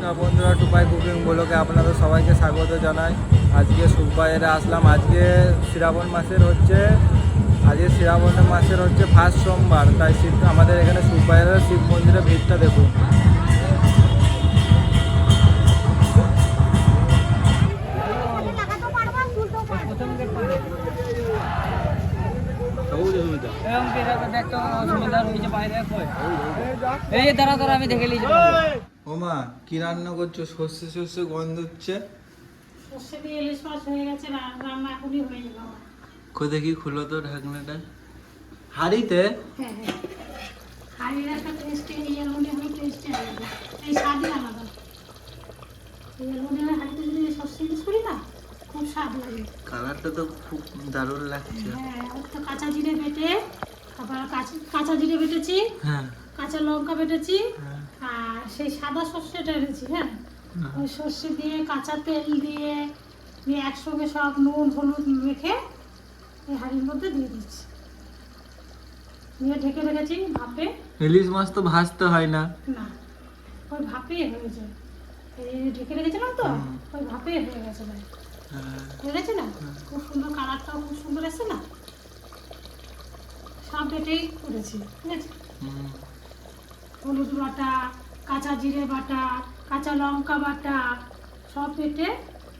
নমস্কার বন্ধুরা, টুপাই কুকিং ব্লগে আপনাদের সবাইকে স্বাগত জানাই। আজকে সুখবাজারে আসলাম। আজকে শ্রাবণ মাসের হচ্ছে ফার্স্ট সোমবার, তাই আমাদের এখানে সুখবাজারের শিব মন্দিরের ভিড়টা দেখুন। আমি দেখে নিয়েছি। ওমা, কি রান্না করছো? সর্ষে সর্ষে গন্ধ হচ্ছে। সর্ষে দিয়ে ইলিশ মাছ হয়ে গেছে, রান্না এখনই হয়ে যাবে। দেখি খুলো তো ঢাকনাটা। হাঁড়িতে? হ্যাঁ হ্যাঁ, হাঁড়ির একটা টেস্টে এই অ্যালুমিনিয়ামের টেস্টে আলাদা, এই স্বাদই আলাদা। এই অ্যালুমিনিয়ামের হাঁড়িতে যদি সর্ষে ইলিশ করি না, খুব স্বাদ লাগে। কালারটা তো খুব দারুণ লাগছে। হ্যাঁ, তো কাঁচা জিরে বেটে, তারপর কাঁচা জিরে বেটেছি, হ্যাঁ কাঁচা লঙ্কা বেটেছি, হ্যাঁ আর সেই সাদা সর্ষেটা এনেছি। হ্যাঁ, ওই সর্ষে দিয়ে কাঁচা তেল দিয়ে একসঙ্গে সব নুন হলুদ মেখে এই হাঁড়ির মধ্যে দিয়ে দিচ্ছি, দিয়ে ঢেকে রেখেছি ভাপে। ইলিশ মাছ তো ভাজতে হয় না? না, ওই ভাপে হয়ে যায়। এই ঢেকে রেখেছিলাম তো, ওই ভাপে হয়ে গেছে ভাই। হয়ে গেছে না? খুব সুন্দর, কালারটাও খুব সুন্দর এসছে না? সব বেটেই করেছি, ঠিক আছে। হলুদ বাটা, কাঁচা জিরে বাটা, কাঁচা লঙ্কা বাটা, সব বেটে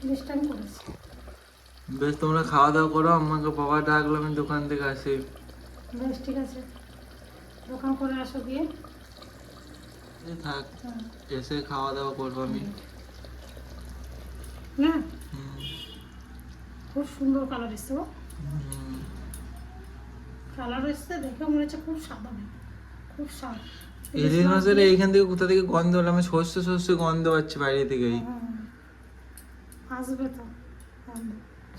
জিনিসটা আমি করেছি। বেশ, তোমরা খাওয়া দাওয়া করো, আমাকে বাবা ডাকলো, আমি দোকান থেকে আসি। বেশ, ঠিক আছে, দোকান করে আসো গিয়ে। থাক, এসে খাওয়া দাওয়া করবো আমি। হ্যাঁ, খুব সুন্দর কালার এসছে গো। কালার এসছে, দেখে মনে হচ্ছে খুব স্বাদ হবে, খুব স্বাদ। ইলিশ মাছের এইখান থেকে কোথা থেকে গন্ধ হলো? আমি সর্ষে সর্ষে গন্ধ পাচ্ছি বাইরে থেকেই। আসবে তো গন্ধ।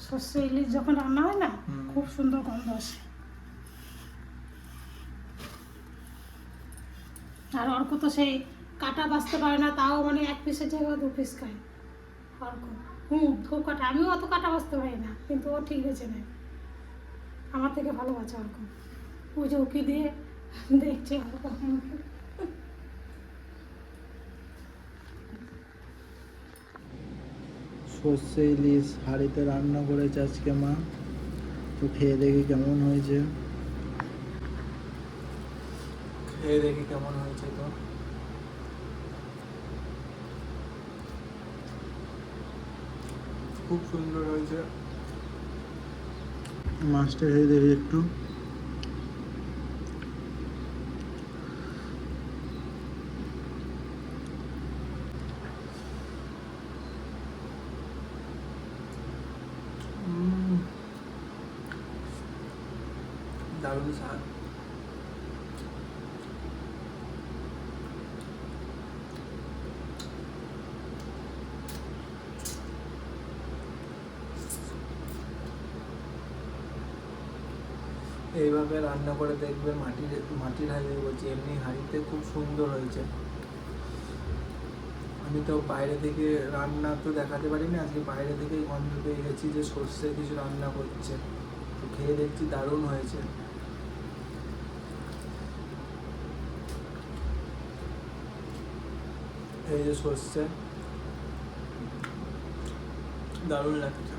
সর্ষে ইলিশ যখন রান্না হয় না, খুব সুন্দর গন্ধ আসে। আর অর্ক তো সেই কাটা বাঁচতে পারে না, তাও মানে এক পিসের জায়গায় 2 পিস খায় অর্ক। খুব কাটা। আমিও অত কাটা বাঁচতে পারি না, কিন্তু ও ঠিক বেছে নেয়, আমার থেকে ভালো বাঁচে অর্ক। ওই যে উকি দিয়ে দেখছে অর্ক। সর্ষে ইলিশ হাঁড়িতে রান্না করেছে আজকে মা, তো খেয়ে দেখি কেমন হয়েছে। তো খুব সুন্দর হয়েছে। মাছটা খেয়ে দেখি একটু। দারুণ স্বাদ। এইভাবে রান্না করে দেখবে, মাটির হাঁড়ি বলছি, এমনি হাঁড়িতে খুব সুন্দর হয়েছে। আমি তো বাইরে থেকে রান্না তো দেখাতে পারিনি, আজকে বাইরে থেকেই গন্ধ পেয়ে গেছি যে সর্ষে কিছু রান্না করছে, তো খেয়ে দেখছি দারুণ হয়েছে। এই যে সর্ষে, দারুণ লাগছে।